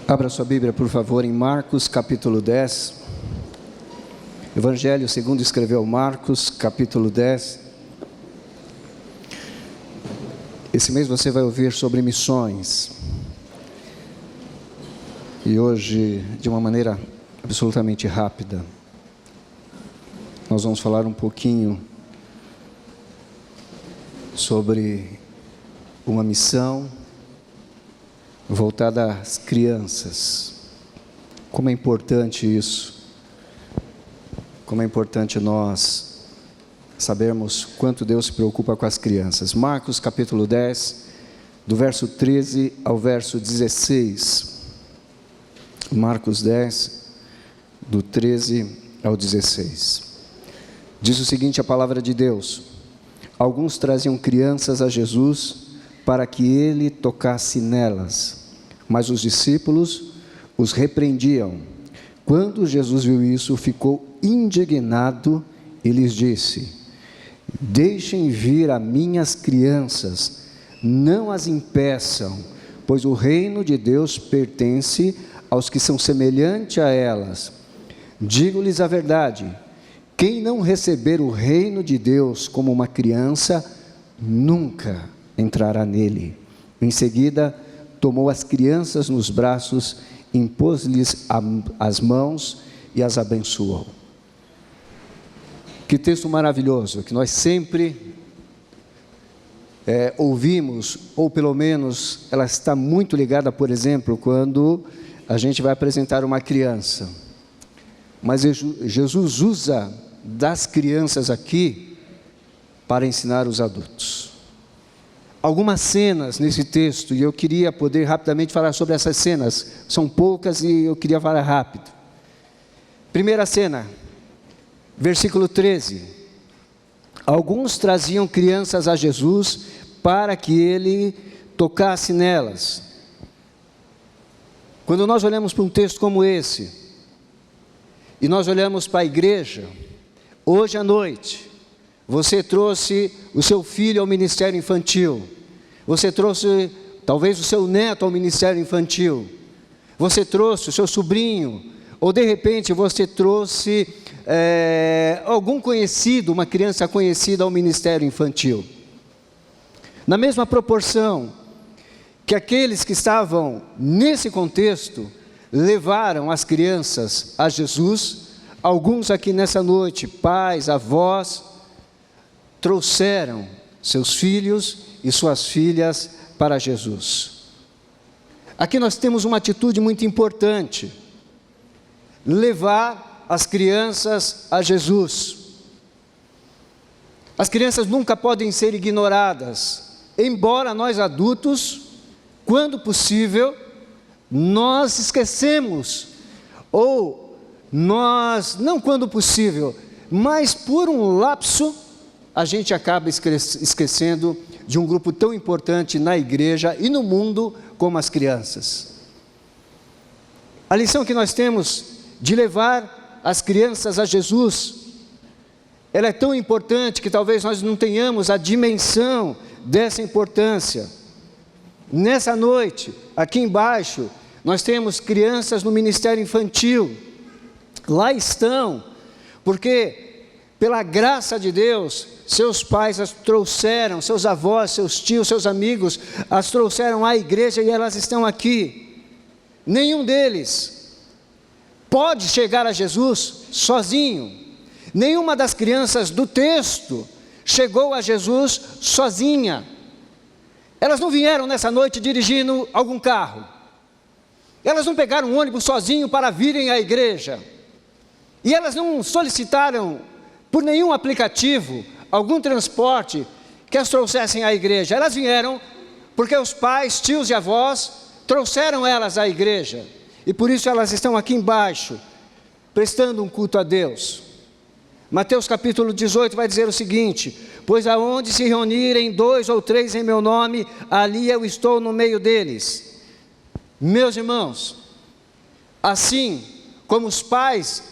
Abra sua Bíblia, por favor, em Marcos, capítulo 10. Evangelho segundo escreveu Marcos, capítulo 10. Esse mês você vai ouvir sobre missões. E hoje, de uma maneira absolutamente rápida, nós vamos falar um pouquinho sobre uma missão voltada às crianças. Como é importante isso. Como é importante nós sabermos quanto Deus se preocupa com as crianças. Marcos capítulo 10, do verso 13 ao verso 16. Marcos 10, do 13 ao 16. Diz o seguinte a palavra de Deus: alguns traziam crianças a Jesus para que ele tocasse nelas, mas os discípulos os repreendiam. Quando Jesus viu isso, ficou indignado e lhes disse: deixem vir a minhas crianças, não as impeçam, pois o reino de Deus pertence aos que são semelhantes a elas. Digo-lhes a verdade: quem não receber o reino de Deus como uma criança, nunca entrará nele. Em seguida, tomou as crianças nos braços, impôs-lhes as mãos e as abençoou. Que texto maravilhoso, que nós sempre ouvimos, ou pelo menos ela está muito ligada, por exemplo, quando a gente vai apresentar uma criança. Mas Jesus usa das crianças aqui para ensinar os adultos. Algumas cenas nesse texto, e eu queria poder rapidamente falar sobre essas cenas. São poucas e eu queria falar rápido. Primeira cena, versículo 13. Alguns traziam crianças a Jesus para que ele tocasse nelas. Quando nós olhamos para um texto como esse, e nós olhamos para a igreja, hoje à noite, você trouxe o seu filho ao ministério infantil. Você trouxe talvez o seu neto ao ministério infantil. Você trouxe o seu sobrinho. Ou de repente você trouxe algum conhecido, uma criança conhecida ao ministério infantil. Na mesma proporção que aqueles que estavam nesse contexto levaram as crianças a Jesus, alguns aqui nessa noite, pais, avós, trouxeram seus filhos e suas filhas para Jesus. Aqui nós temos uma atitude muito importante: levar as crianças a Jesus. As crianças nunca podem ser ignoradas, embora nós adultos, quando possível, nós esquecemos, ou nós, não quando possível, mas por um lapso, a gente acaba esquecendo de um grupo tão importante na igreja e no mundo como as crianças. A lição que nós temos de levar as crianças a Jesus, ela é tão importante que talvez nós não tenhamos a dimensão dessa importância. Nessa noite, aqui embaixo, nós temos crianças no ministério infantil. Lá estão, porque pela graça de Deus, seus pais as trouxeram, seus avós, seus tios, seus amigos, as trouxeram à igreja e elas estão aqui. Nenhum deles pode chegar a Jesus sozinho. Nenhuma das crianças do texto chegou a Jesus sozinha. Elas não vieram nessa noite dirigindo algum carro. Elas não pegaram um ônibus sozinho para virem à igreja. E elas não solicitaram por nenhum aplicativo, algum transporte que as trouxessem à igreja. Elas vieram porque os pais, tios e avós trouxeram elas à igreja. E por isso elas estão aqui embaixo, prestando um culto a Deus. Mateus capítulo 18 vai dizer o seguinte: pois aonde se reunirem 2 ou 3 em meu nome, ali eu estou no meio deles. Meus irmãos, assim como os pais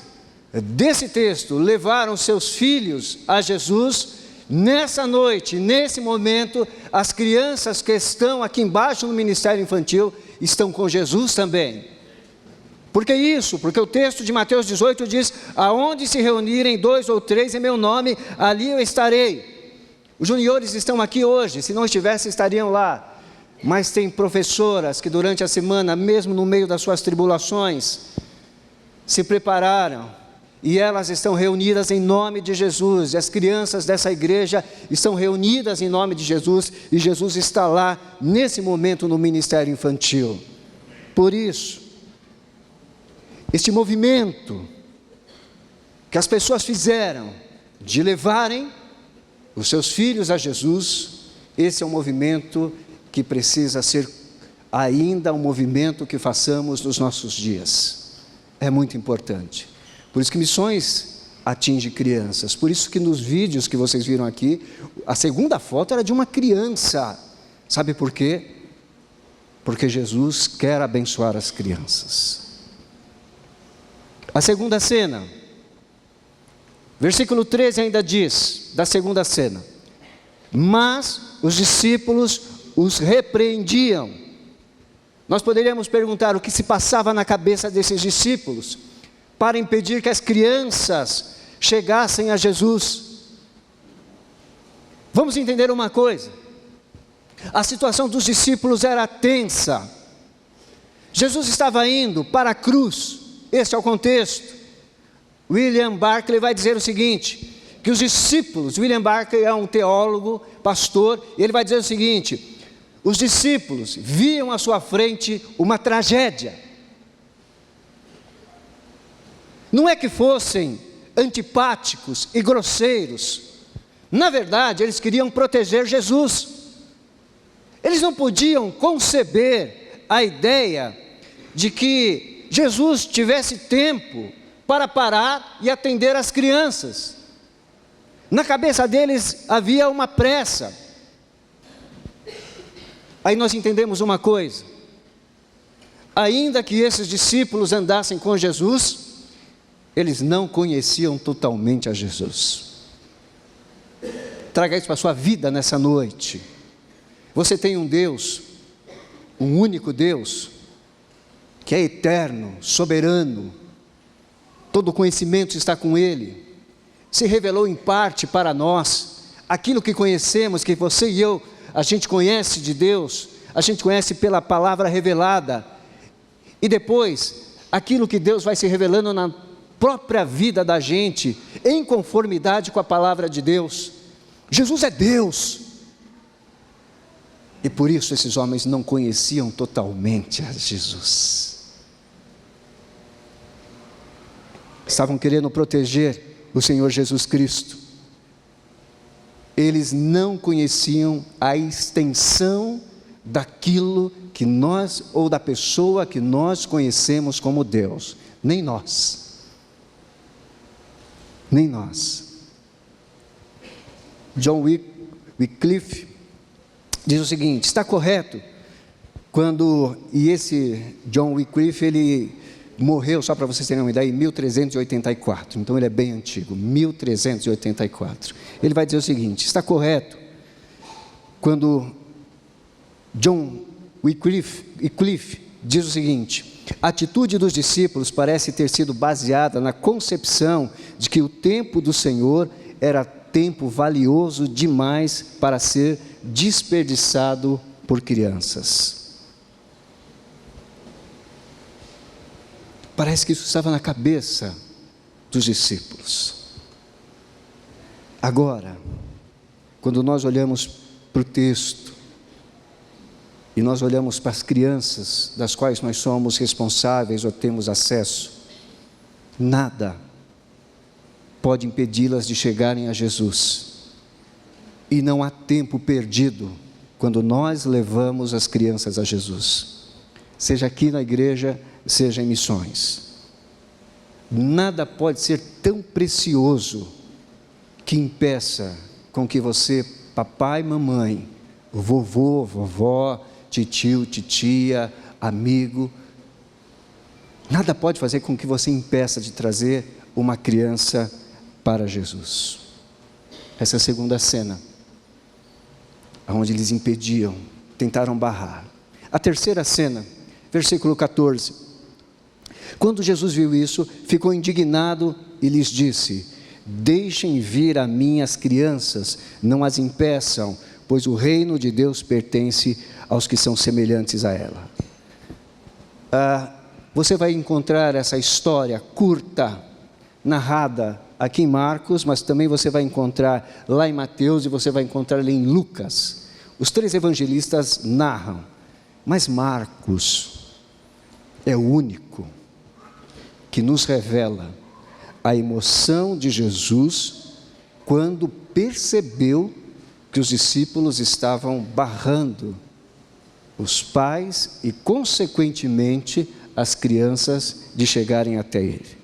desse texto levaram seus filhos a Jesus, nessa noite, nesse momento, as crianças que estão aqui embaixo no ministério infantil estão com Jesus também. Por que isso? Porque o texto de Mateus 18 diz: aonde se reunirem 2 ou 3 em meu nome, ali eu estarei. Os juniores estão aqui hoje, se não estivessem estariam lá. Mas tem professoras que durante a semana, mesmo no meio das suas tribulações, se prepararam, e elas estão reunidas em nome de Jesus, e as crianças dessa igreja estão reunidas em nome de Jesus, e Jesus está lá, nesse momento, no ministério infantil. Por isso, este movimento que as pessoas fizeram, de levarem os seus filhos a Jesus, esse é um movimento que precisa ser ainda um movimento que façamos nos nossos dias. É muito importante. Por isso que missões atinge crianças. Por isso que nos vídeos que vocês viram aqui, a segunda foto era de uma criança. Sabe por quê? Porque Jesus quer abençoar as crianças. A segunda cena, versículo 13 ainda diz, da segunda cena: mas os discípulos os repreendiam. Nós poderíamos perguntar o que se passava na cabeça desses discípulos para impedir que as crianças chegassem a Jesus. Vamos entender uma coisa: a situação dos discípulos era tensa. Jesus estava indo para a cruz, este é o contexto. William Barclay vai dizer o seguinte, que os discípulos, William Barclay é um teólogo, pastor, e ele vai dizer o seguinte: os discípulos viam à sua frente uma tragédia. Não é que fossem antipáticos e grosseiros, na verdade eles queriam proteger Jesus. Eles não podiam conceber a ideia de que Jesus tivesse tempo para parar e atender as crianças. Na cabeça deles havia uma pressa. Aí nós entendemos uma coisa: ainda que esses discípulos andassem com Jesus, eles não conheciam totalmente a Jesus. Traga isso para a sua vida nessa noite. Você tem um Deus, um único Deus, que é eterno, soberano, todo conhecimento está com Ele, se revelou em parte para nós. Aquilo que conhecemos, que você e eu, a gente conhece de Deus, a gente conhece pela palavra revelada, e depois, aquilo que Deus vai se revelando na própria vida da gente, em conformidade com a palavra de Deus. Jesus é Deus, e por isso esses homens não conheciam totalmente a Jesus. Estavam querendo proteger o Senhor Jesus Cristo. Eles não conheciam a extensão daquilo que nós, ou da pessoa que nós conhecemos como Deus. Nem nós. Nem nós. John Wycliffe diz o seguinte: está correto quando, e esse John Wycliffe, ele morreu, só para vocês terem uma ideia, em 1384, então ele é bem antigo, 1384. Ele vai dizer o seguinte: está correto quando John Wycliffe diz o seguinte: a atitude dos discípulos parece ter sido baseada na concepção de que o tempo do Senhor era tempo valioso demais para ser desperdiçado por crianças. Parece que isso estava na cabeça dos discípulos. Agora, quando nós olhamos para o texto, e nós olhamos para as crianças das quais nós somos responsáveis ou temos acesso, nada pode impedi-las de chegarem a Jesus. E não há tempo perdido quando nós levamos as crianças a Jesus, seja aqui na igreja, seja em missões. Nada pode ser tão precioso que impeça com que você, papai, mamãe, vovô, vovó, titio, titia, amigo, nada pode fazer com que você impeça de trazer uma criança para Jesus. Essa é a segunda cena, onde eles impediam, tentaram barrar. A terceira cena, versículo 14: Quando Jesus viu isso, ficou indignado e lhes disse: deixem vir a mim as crianças, não as impeçam, pois o reino de Deus pertence aos que são semelhantes a ela. Você vai encontrar essa história curta, narrada aqui em Marcos, mas também você vai encontrar lá em Mateus e você vai encontrar ali em Lucas. Os 3 evangelistas narram, mas Marcos é o único que nos revela a emoção de Jesus quando percebeu que os discípulos estavam barrando os pais e, consequentemente, as crianças de chegarem até ele.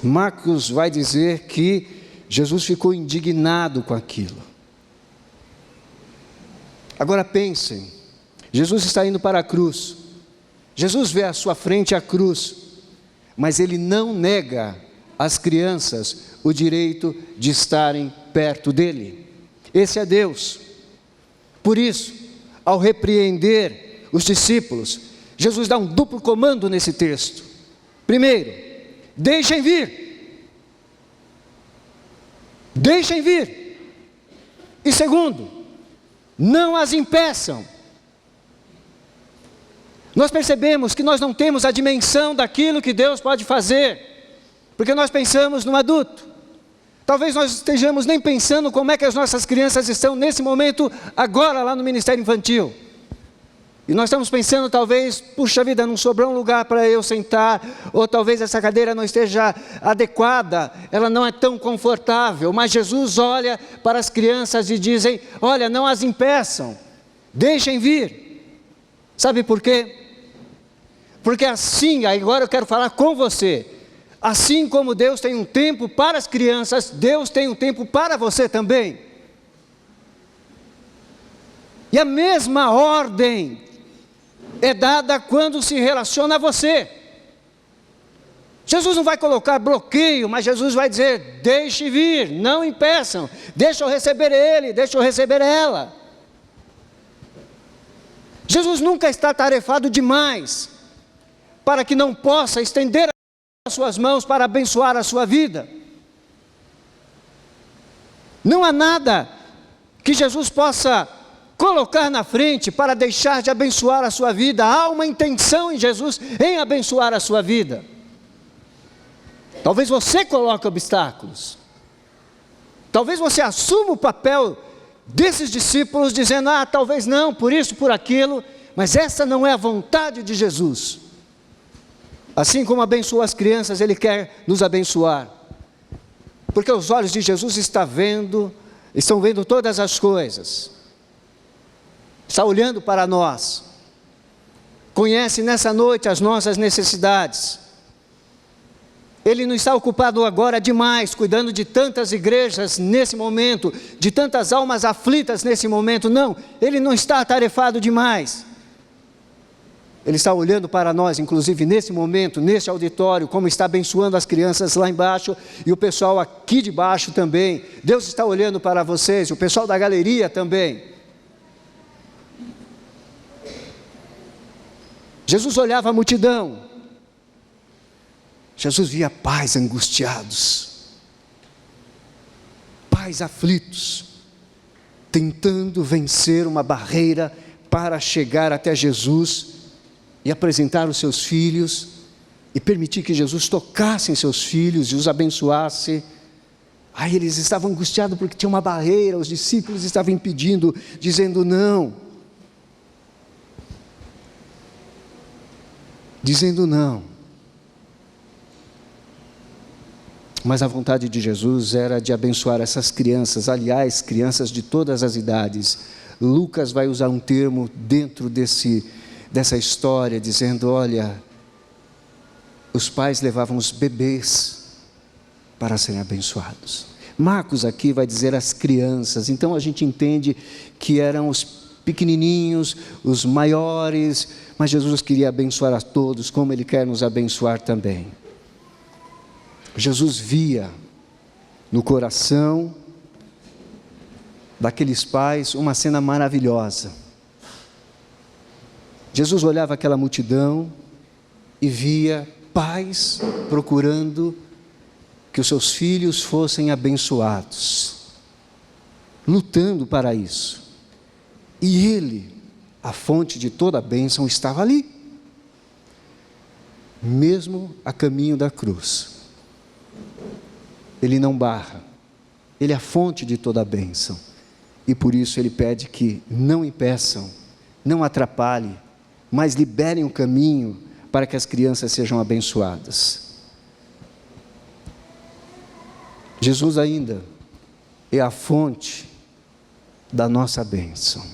Marcos vai dizer que Jesus ficou indignado com aquilo. Agora pensem, Jesus está indo para a cruz, Jesus vê à sua frente a cruz, mas ele não nega às crianças o direito de estarem perto dele. Esse é Deus. Por isso, ao repreender os discípulos, Jesus dá um duplo comando nesse texto. Primeiro, deixem vir. Deixem vir. E segundo, não as impeçam. Nós percebemos que nós não temos a dimensão daquilo que Deus pode fazer, porque nós pensamos no adulto. Talvez nós estejamos nem pensando como é que as nossas crianças estão nesse momento, agora lá no Ministério Infantil. E nós estamos pensando talvez, puxa vida, não sobrou um lugar para eu sentar, ou talvez essa cadeira não esteja adequada, ela não é tão confortável, mas Jesus olha para as crianças e dizem: olha, não as impeçam, deixem vir. Sabe por quê? Porque assim, agora eu quero falar com você, assim como Deus tem um tempo para as crianças, Deus tem um tempo para você também. E a mesma ordem é dada quando se relaciona a você. Jesus não vai colocar bloqueio, mas Jesus vai dizer: deixe vir, não impeçam, deixa eu receber ele, deixa eu receber ela. Jesus nunca está tarefado demais para que não possa estender as suas mãos para abençoar a sua vida. Não há nada que Jesus possa colocar na frente para deixar de abençoar a sua vida. Há uma intenção em Jesus em abençoar a sua vida. Talvez você coloque obstáculos. Talvez você assuma o papel desses discípulos dizendo: talvez não, por isso, por aquilo, mas essa não é a vontade de Jesus. Assim como abençoa as crianças, Ele quer nos abençoar, porque os olhos de Jesus estão vendo todas as coisas, está olhando para nós, conhece nessa noite as nossas necessidades. Ele não está ocupado agora demais, cuidando de tantas igrejas nesse momento, de tantas almas aflitas nesse momento, não, Ele não está atarefado demais. Ele está olhando para nós, inclusive nesse momento, nesse auditório, como está abençoando as crianças lá embaixo e o pessoal aqui de baixo também. Deus está olhando para vocês, o pessoal da galeria também. Jesus olhava a multidão. Jesus via pais angustiados, pais aflitos, tentando vencer uma barreira para chegar até Jesus e apresentar os seus filhos, e permitir que Jesus tocasse em seus filhos e os abençoasse. Aí eles estavam angustiados porque tinha uma barreira, os discípulos estavam impedindo, dizendo não. Dizendo não. Mas a vontade de Jesus era de abençoar essas crianças, aliás, crianças de todas as idades. Lucas vai usar um termo dentro dessa história, dizendo: olha, os pais levavam os bebês para serem abençoados. Marcos aqui vai dizer as crianças, então a gente entende que eram os pequenininhos, os maiores, mas Jesus queria abençoar a todos, como Ele quer nos abençoar também. Jesus via no coração daqueles pais uma cena maravilhosa. Jesus olhava aquela multidão e via pais procurando que os seus filhos fossem abençoados, lutando para isso. E ele, a fonte de toda a bênção, estava ali, mesmo a caminho da cruz. Ele não barra, ele é a fonte de toda a bênção, e por isso ele pede que não impeçam, não atrapalhem, mas liberem o caminho para que as crianças sejam abençoadas. Jesus ainda é a fonte da nossa bênção.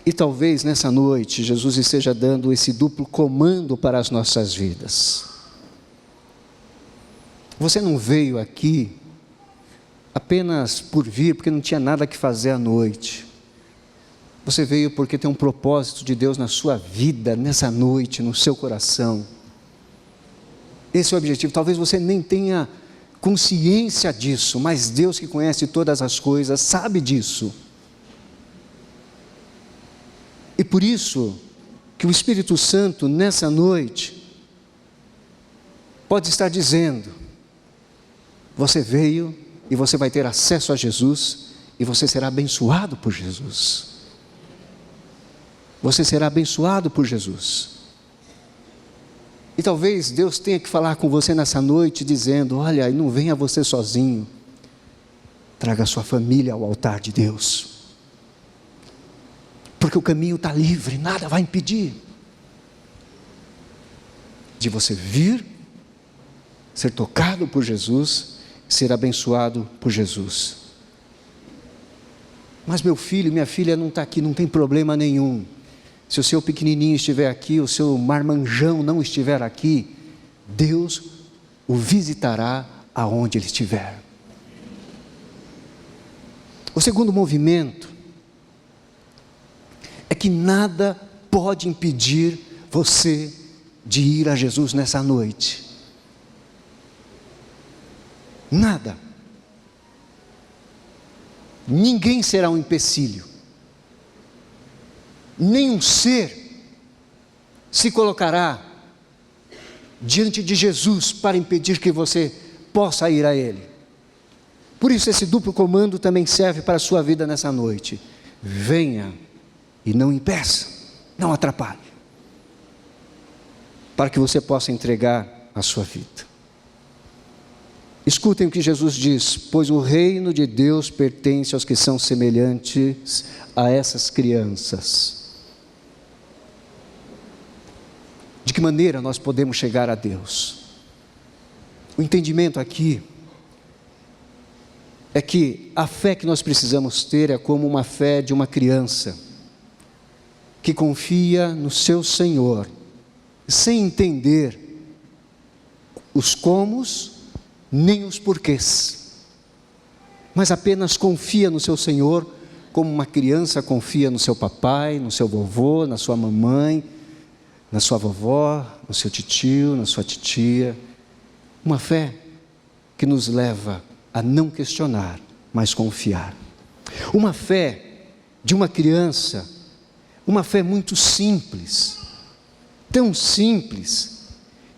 E talvez nessa noite Jesus esteja dando esse duplo comando para as nossas vidas. Você não veio aqui apenas por vir, porque não tinha nada que fazer à noite. Você veio porque tem um propósito de Deus na sua vida, nessa noite, no seu coração. Esse é o objetivo. Talvez você nem tenha consciência disso, mas Deus, que conhece todas as coisas, sabe disso. E por isso que o Espírito Santo, nessa noite, pode estar dizendo: você veio e você vai ter acesso a Jesus, e você será abençoado por Jesus. Você será abençoado por Jesus. E talvez Deus tenha que falar com você nessa noite, dizendo: olha, não venha você sozinho, traga a sua família ao altar de Deus, porque o caminho está livre, nada vai impedir de você vir, ser tocado por Jesus, ser abençoado por Jesus. Mas meu filho, minha filha não está aqui, não tem problema nenhum. Se o seu pequenininho estiver aqui, o seu marmanjão não estiver aqui, Deus o visitará aonde ele estiver. O segundo movimento é que nada pode impedir você de ir a Jesus nessa noite. Nada. Ninguém será um empecilho. Nenhum ser se colocará diante de Jesus para impedir que você possa ir a Ele. Por isso esse duplo comando também serve para a sua vida nessa noite. Venha e não impeça, não atrapalhe, para que você possa entregar a sua vida. Escutem o que Jesus diz: pois o reino de Deus pertence aos que são semelhantes a essas crianças. De que maneira nós podemos chegar a Deus? O entendimento aqui é que a fé que nós precisamos ter é como uma fé de uma criança, que confia no seu Senhor, sem entender os comos, nem os porquês, mas apenas confia no seu Senhor, como uma criança confia no seu papai, no seu vovô, na sua mamãe, na sua vovó, no seu titio, na sua titia. Uma fé que nos leva a não questionar, mas confiar. Uma fé de uma criança, uma fé muito simples, tão simples,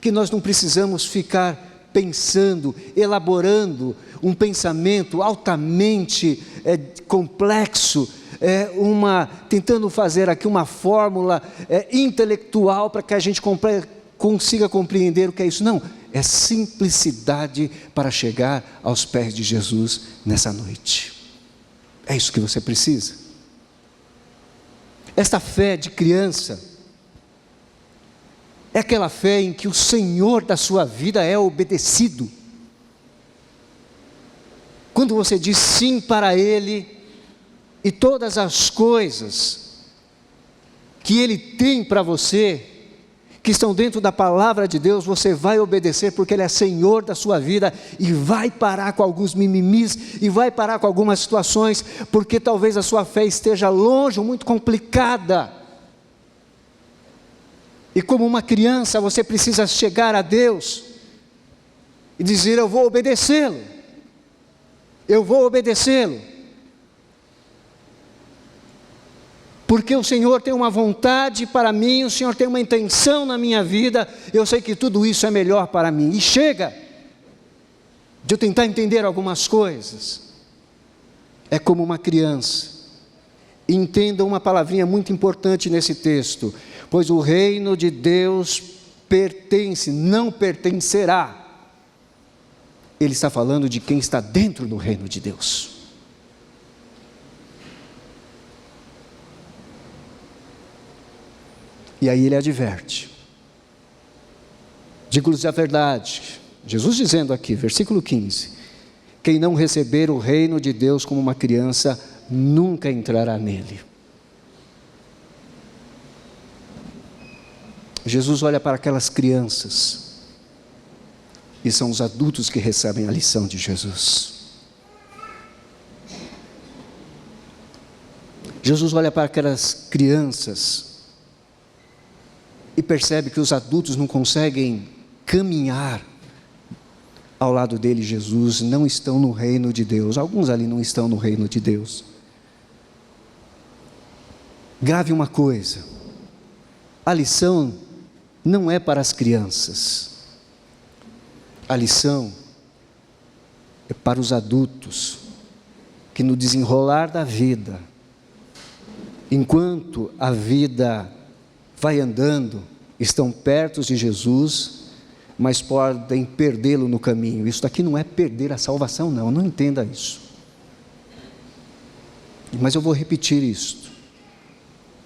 que nós não precisamos ficar pensando, elaborando um pensamento altamente complexo, tentando fazer aqui uma fórmula intelectual para que a gente consiga compreender o que é isso. Não, é simplicidade para chegar aos pés de Jesus nessa noite. É isso que você precisa. Esta fé de criança é aquela fé em que o Senhor da sua vida é obedecido. Quando você diz sim para Ele, e todas as coisas que Ele tem para você, que estão dentro da palavra de Deus, você vai obedecer, porque Ele é Senhor da sua vida, e vai parar com alguns mimimis, e vai parar com algumas situações, porque talvez a sua fé esteja longe, muito complicada, e como uma criança, você precisa chegar a Deus, e dizer: eu vou obedecê-lo, eu vou obedecê-lo. porque o Senhor tem uma vontade para mim, o Senhor tem uma intenção na minha vida, eu sei que tudo isso é melhor para mim. E chega de eu tentar entender algumas coisas. É como uma criança. Entenda uma palavrinha muito importante nesse texto: pois o reino de Deus pertence, não pertencerá. Ele está falando de quem está dentro do reino de Deus. E aí ele adverte: digo-lhes a verdade, Jesus dizendo aqui, versículo 15: quem não receber o reino de Deus como uma criança, nunca entrará nele. Jesus olha para aquelas crianças, e são os adultos que recebem a lição de Jesus. Jesus olha para aquelas crianças e percebe que os adultos não conseguem caminhar ao lado dele. Jesus, não estão no reino de Deus. Alguns ali não estão no reino de Deus. Grave uma coisa: a lição não é para as crianças, a lição é para os adultos, que no desenrolar da vida, enquanto a vida vai andando, estão perto de Jesus, mas podem perdê-lo no caminho. Isso daqui não é perder a salvação, não entenda isso. Mas eu vou repetir isto: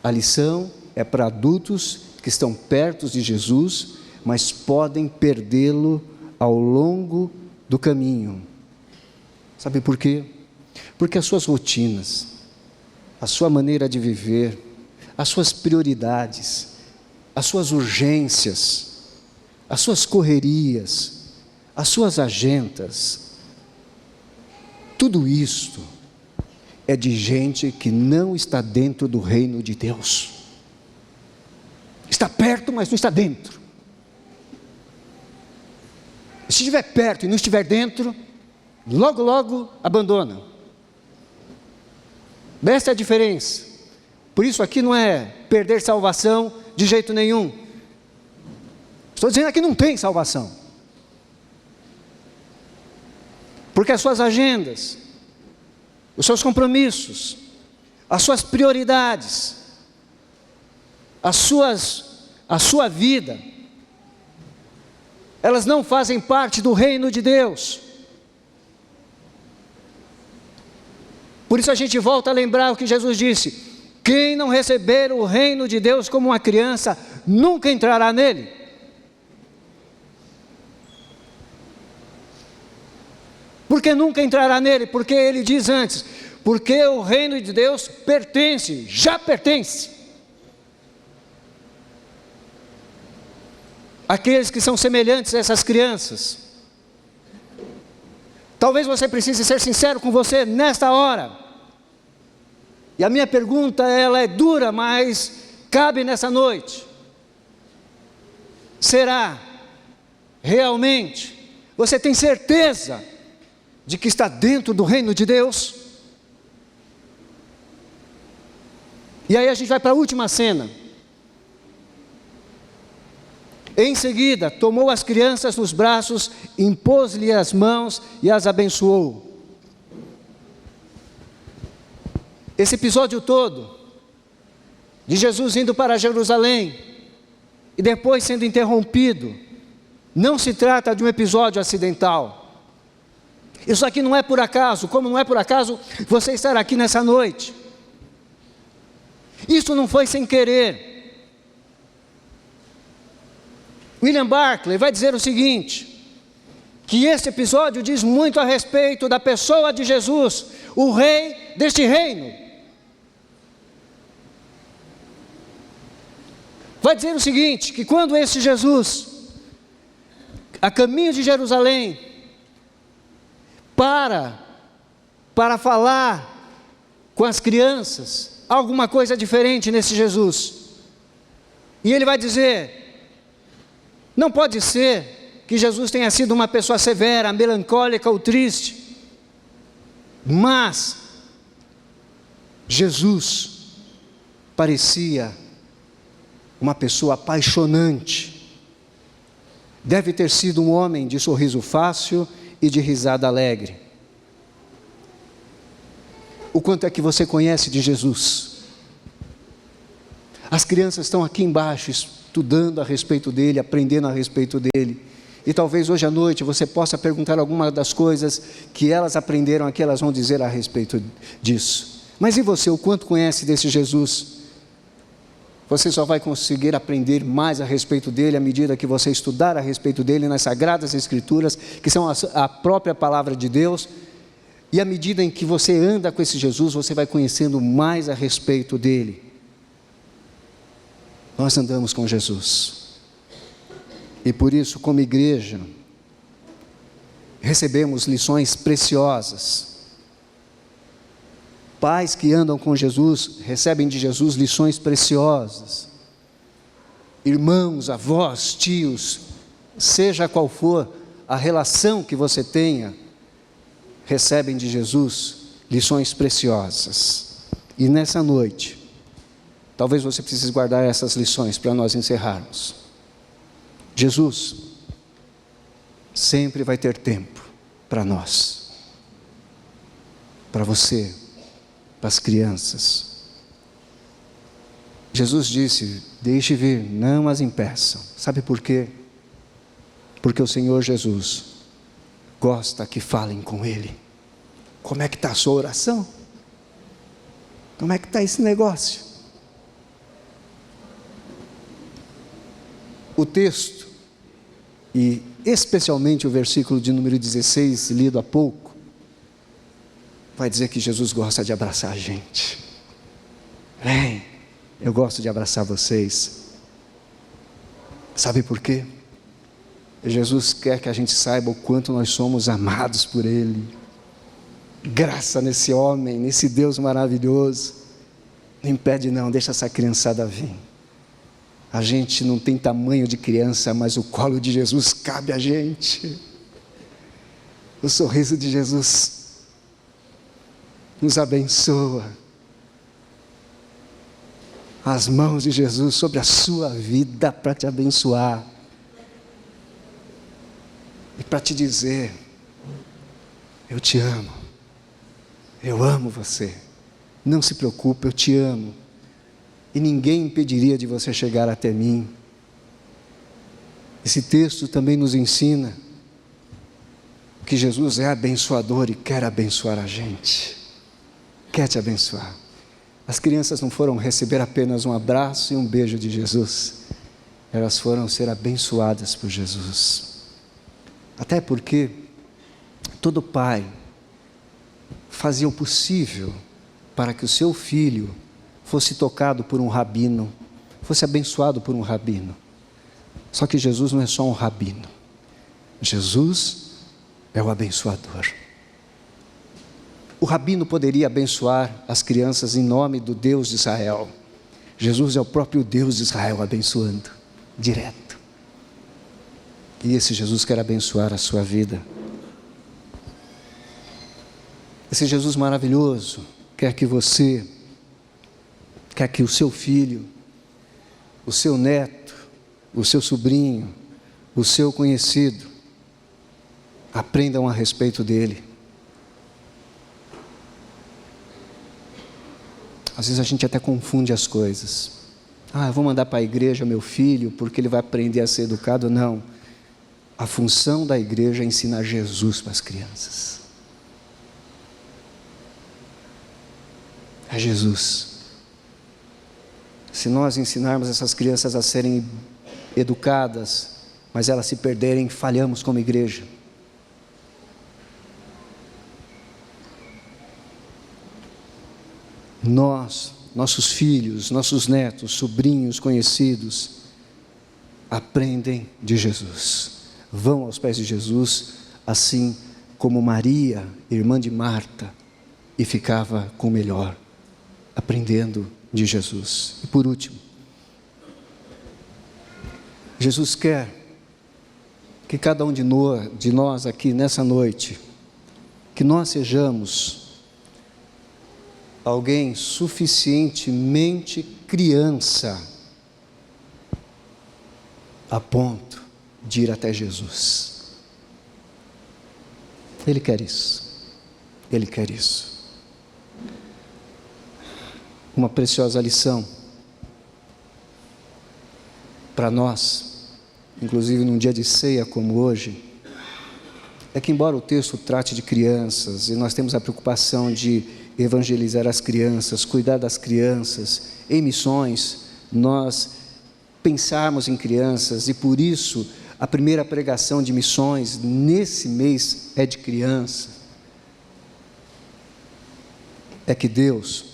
a lição é para adultos que estão perto de Jesus, mas podem perdê-lo ao longo do caminho. Sabe por quê? Porque as suas rotinas, a sua maneira de viver, as suas prioridades, as suas urgências, as suas correrias, as suas agendas, tudo isto é de gente que não está dentro do reino de Deus. Está perto, mas não está dentro. Se estiver perto e não estiver dentro, logo, logo abandona. Essa é a diferença. Por isso aqui não é perder salvação de jeito nenhum. Estou dizendo que não tem salvação. Porque as suas agendas, os seus compromissos, as suas prioridades, a sua vida, elas não fazem parte do reino de Deus. Por isso a gente volta a lembrar o que Jesus disse: quem não receber o reino de Deus como uma criança, nunca entrará nele. Por que nunca entrará nele? Porque ele diz antes: porque o reino de Deus pertence, já pertence àqueles que são semelhantes a essas crianças. Talvez você precise ser sincero com você nesta hora. E a minha pergunta, ela é dura, mas cabe nessa noite. Será realmente você tem certeza de que está dentro do reino de Deus? E aí a gente vai para a última cena. Em seguida, tomou as crianças nos braços, impôs-lhe as mãos e as abençoou. Esse episódio todo, de Jesus indo para Jerusalém, e depois sendo interrompido, não se trata de um episódio acidental. Isso aqui não é por acaso, como não é por acaso você estar aqui nessa noite. Isso não foi sem querer. William Barclay vai dizer o seguinte, que esse episódio diz muito a respeito da pessoa de Jesus, o rei deste reino. Vai dizer o seguinte, que quando esse Jesus, a caminho de Jerusalém, para falar com as crianças, alguma coisa diferente nesse Jesus. E ele vai dizer: não pode ser que Jesus tenha sido uma pessoa severa, melancólica ou triste, mas Jesus parecia uma pessoa apaixonante. Deve ter sido um homem de sorriso fácil e de risada alegre. O quanto é que você conhece de Jesus? As crianças estão aqui embaixo estudando a respeito dele, aprendendo a respeito dele. E talvez hoje à noite você possa perguntar alguma das coisas que elas aprenderam aqui, elas vão dizer a respeito disso. Mas e você, o quanto conhece desse Jesus? Você só vai conseguir aprender mais a respeito dele à medida que você estudar a respeito dele nas Sagradas Escrituras, que são a própria palavra de Deus. E à medida em que você anda com esse Jesus, você vai conhecendo mais a respeito dele. Nós andamos com Jesus. E por isso, como igreja, recebemos lições preciosas. Pais que andam com Jesus, recebem de Jesus lições preciosas. Irmãos, avós, tios, seja qual for a relação que você tenha, recebem de Jesus lições preciosas. E nessa noite, talvez você precise guardar essas lições para nós encerrarmos. Jesus sempre vai ter tempo para nós, para você, para as crianças. Jesus disse: deixe vir, não as impeçam. Sabe por quê? Porque o Senhor Jesus gosta que falem com Ele. Como é que está a sua oração? Como é que está esse negócio? O texto, e especialmente o versículo de número 16, lido há pouco, vai dizer que Jesus gosta de abraçar a gente. Vem, eu gosto de abraçar vocês. Sabe por quê? Jesus quer que a gente saiba o quanto nós somos amados por Ele. Graça nesse homem, nesse Deus maravilhoso. Não impede não, deixa essa criançada vir. A gente não tem tamanho de criança, mas o colo de Jesus cabe a gente. O sorriso de Jesus nos abençoa. As mãos de Jesus sobre a sua vida para te abençoar. E para te dizer: eu te amo. Eu amo você. Não se preocupe, eu te amo. E ninguém impediria de você chegar até mim. Esse texto também nos ensina que Jesus é abençoador e quer abençoar a gente. Quer te abençoar. As crianças não foram receber apenas um abraço e um beijo de Jesus. Elas foram ser abençoadas por Jesus. Até porque todo pai fazia o possível para que o seu filho fosse tocado por um rabino, fosse abençoado por um rabino. Só que Jesus não é só um rabino. Jesus é o abençoador. O rabino poderia abençoar as crianças em nome do Deus de Israel. Jesus é o próprio Deus de Israel abençoando, direto. E esse Jesus quer abençoar a sua vida. Esse Jesus maravilhoso quer que você, quer que o seu filho, o seu neto, o seu sobrinho, o seu conhecido, aprendam a respeito dele. Às vezes a gente até confunde as coisas. Eu vou mandar para a igreja meu filho porque ele vai aprender a ser educado. Não. A função da igreja é ensinar Jesus para as crianças. É Jesus. Se nós ensinarmos essas crianças a serem educadas, mas elas se perderem, falhamos como igreja. Nós, nossos filhos, nossos netos, sobrinhos, conhecidos, aprendem de Jesus. Vão aos pés de Jesus, assim como Maria, irmã de Marta, e ficava com o melhor, aprendendo de Jesus. E por último, Jesus quer que cada um de nós aqui nessa noite, que nós sejamos alguém suficientemente criança a ponto de ir até Jesus. Ele quer isso. Ele quer isso. Uma preciosa lição para nós, inclusive num dia de ceia como hoje, é que embora o texto trate de crianças, e nós temos a preocupação de evangelizar as crianças, cuidar das crianças, em missões, nós pensarmos em crianças, e por isso a primeira pregação de missões nesse mês é de criança. É que Deus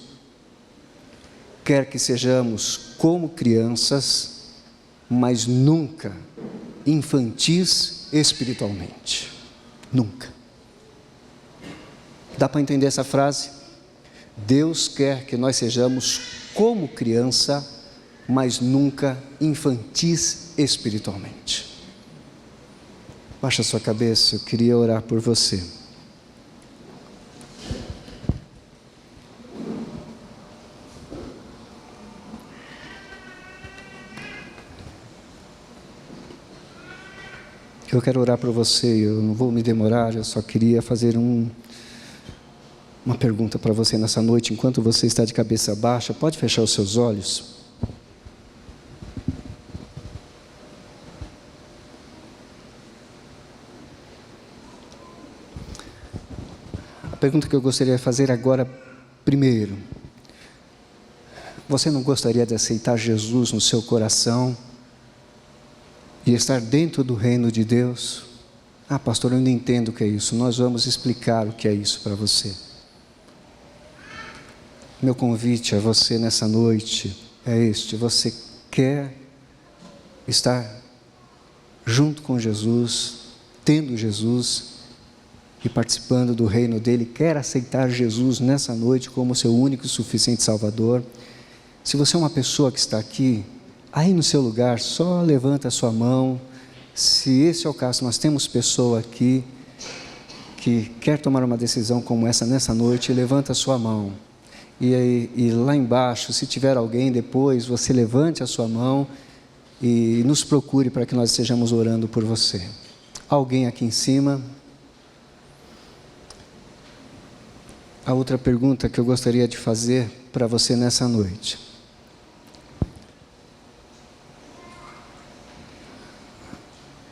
quer que sejamos como crianças, mas nunca infantis espiritualmente. Nunca. Dá para entender essa frase? Deus quer que nós sejamos como criança, mas nunca infantis espiritualmente. Baixa a sua cabeça, eu queria orar por você. Eu quero orar por você, eu não vou me demorar, eu só queria fazer uma pergunta para você nessa noite, enquanto você está de cabeça baixa, pode fechar os seus olhos? A pergunta que eu gostaria de fazer agora, primeiro, você não gostaria de aceitar Jesus no seu coração e estar dentro do reino de Deus? Ah, pastor, eu não entendo o que é isso. Nós vamos explicar o que é isso para você. Meu convite a você nessa noite é este: você quer estar junto com Jesus, tendo Jesus e participando do reino dele, quer aceitar Jesus nessa noite como seu único e suficiente Salvador? Se você é uma pessoa que está aqui, aí no seu lugar, só levanta a sua mão. Se esse é o caso, nós temos pessoa aqui que quer tomar uma decisão como essa nessa noite, levanta a sua mão. E lá embaixo, se tiver alguém depois, você levante a sua mão e nos procure para que nós estejamos orando por você. Alguém aqui em cima? A outra pergunta que eu gostaria de fazer para você nessa noite: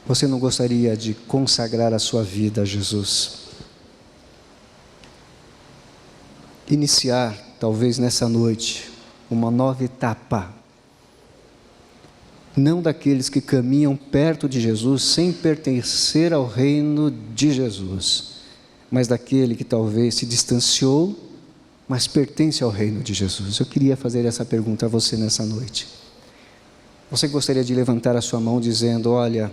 você não gostaria de consagrar a sua vida a Jesus? Iniciar, talvez nessa noite, uma nova etapa. Não daqueles que caminham perto de Jesus sem pertencer ao reino de Jesus, mas daquele que talvez se distanciou, mas pertence ao reino de Jesus. Eu queria fazer essa pergunta a você nessa noite. Você gostaria de levantar a sua mão dizendo: olha,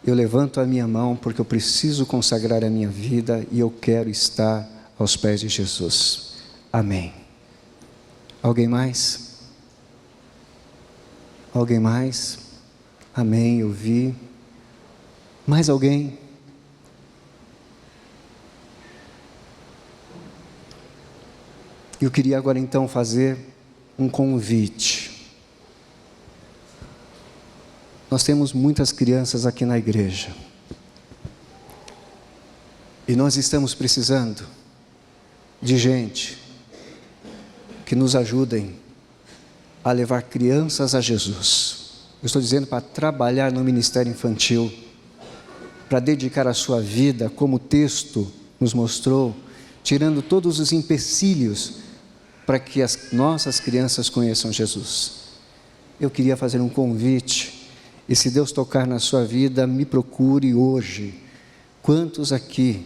eu levanto a minha mão porque eu preciso consagrar a minha vida e eu quero estar aos pés de Jesus. Amém. Alguém mais? Alguém mais? Amém, eu vi. Mais alguém? Eu queria agora então fazer um convite. Nós temos muitas crianças aqui na igreja. E nós estamos precisando de gente que nos ajudem a levar crianças a Jesus. Eu estou dizendo para trabalhar no ministério infantil, para dedicar a sua vida, como o texto nos mostrou, tirando todos os empecilhos para que as nossas crianças conheçam Jesus. Eu queria fazer um convite, e se Deus tocar na sua vida, me procure hoje. Quantos aqui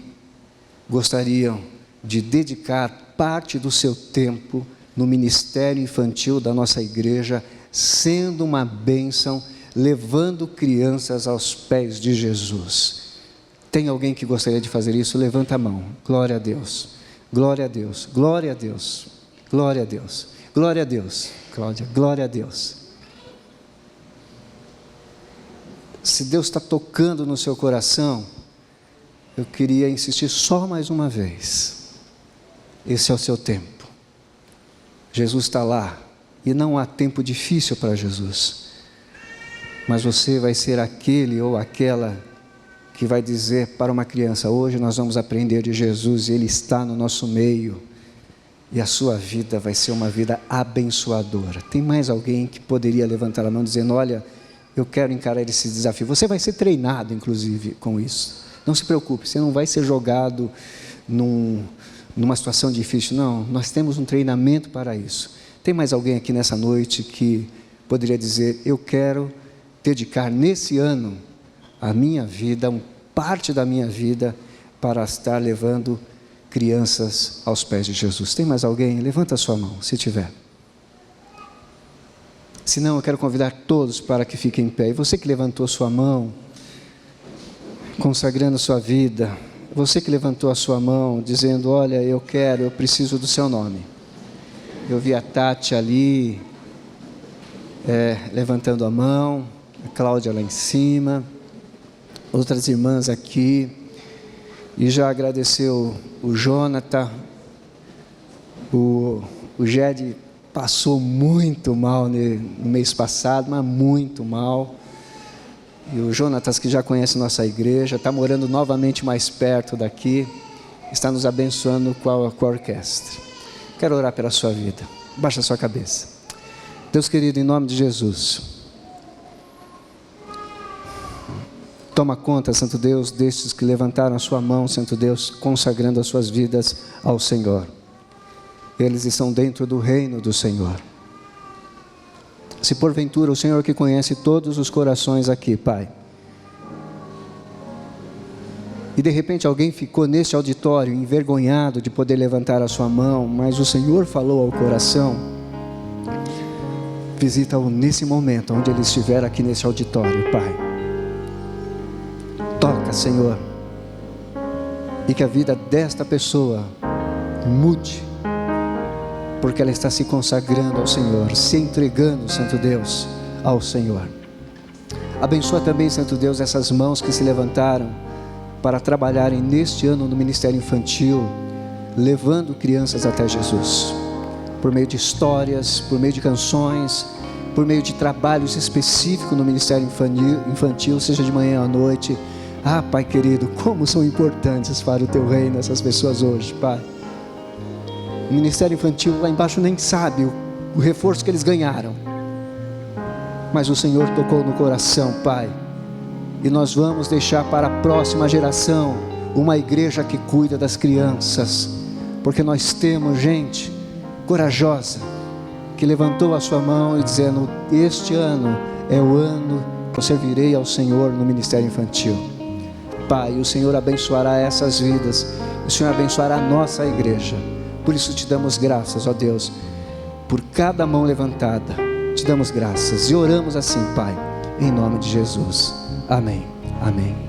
gostariam de dedicar parte do seu tempo no ministério infantil da nossa igreja, sendo uma bênção, levando crianças aos pés de Jesus? Tem alguém que gostaria de fazer isso? Levanta a mão. Glória a Deus, glória a Deus, glória a Deus, glória a Deus, glória a Deus. Cláudia, glória a Deus. Se Deus está tocando no seu coração, eu queria insistir só mais uma vez. Esse é o seu tempo. Jesus está lá e não há tempo difícil para Jesus. Mas você vai ser aquele ou aquela que vai dizer para uma criança: hoje nós vamos aprender de Jesus e Ele está no nosso meio. E a sua vida vai ser uma vida abençoadora. Tem mais alguém que poderia levantar a mão dizendo: olha, eu quero encarar esse desafio. Você vai ser treinado, inclusive, com isso. Não se preocupe, você não vai ser jogado numa situação difícil. Não, nós temos um treinamento para isso. Tem mais alguém aqui nessa noite que poderia dizer: eu quero dedicar nesse ano a minha vida, parte da minha vida, para estar levando crianças aos pés de Jesus? Tem mais alguém? Levanta a sua mão, se tiver. Se não, eu quero convidar todos para que fiquem em pé. E você que levantou sua mão, consagrando a sua vida, você que levantou a sua mão, dizendo: olha, eu preciso do seu nome. Eu vi a Tati ali, levantando a mão, a Cláudia lá em cima, outras irmãs aqui, e já agradeceu o Jonathan. O Ged passou muito mal no mês passado, mas muito mal. E o Jonatas, que já conhece nossa igreja, está morando novamente mais perto daqui, está nos abençoando com a orquestra. Quero orar pela sua vida. Baixa a sua cabeça. Deus querido, em nome de Jesus, toma conta, Santo Deus, destes que levantaram a sua mão, Santo Deus, consagrando as suas vidas ao Senhor. Eles estão dentro do reino do Senhor. Se porventura o Senhor que conhece todos os corações aqui, Pai, e de repente alguém ficou neste auditório envergonhado de poder levantar a sua mão, mas o Senhor falou ao coração, visita-o nesse momento, onde ele estiver aqui nesse auditório, Pai. Toca, Senhor, e que a vida desta pessoa mude, porque ela está se consagrando ao Senhor, se entregando, Santo Deus, ao Senhor. Abençoa também, Santo Deus, essas mãos que se levantaram para trabalharem neste ano no Ministério Infantil, levando crianças até Jesus, por meio de histórias, por meio de canções, por meio de trabalhos específicos no Ministério Infantil, seja de manhã ou à noite. Ah, Pai querido, como são importantes para o Teu reino essas pessoas hoje, Pai. O Ministério Infantil lá embaixo nem sabe o reforço que eles ganharam, mas o Senhor tocou no coração, Pai, e nós vamos deixar para a próxima geração uma igreja que cuida das crianças, porque nós temos gente corajosa que levantou a sua mão e dizendo: este ano é o ano que eu servirei ao Senhor no Ministério Infantil. Pai, o Senhor abençoará essas vidas, o Senhor abençoará a nossa igreja. Por isso te damos graças, ó Deus, por cada mão levantada. Te damos graças e oramos assim, Pai, em nome de Jesus. Amém. Amém.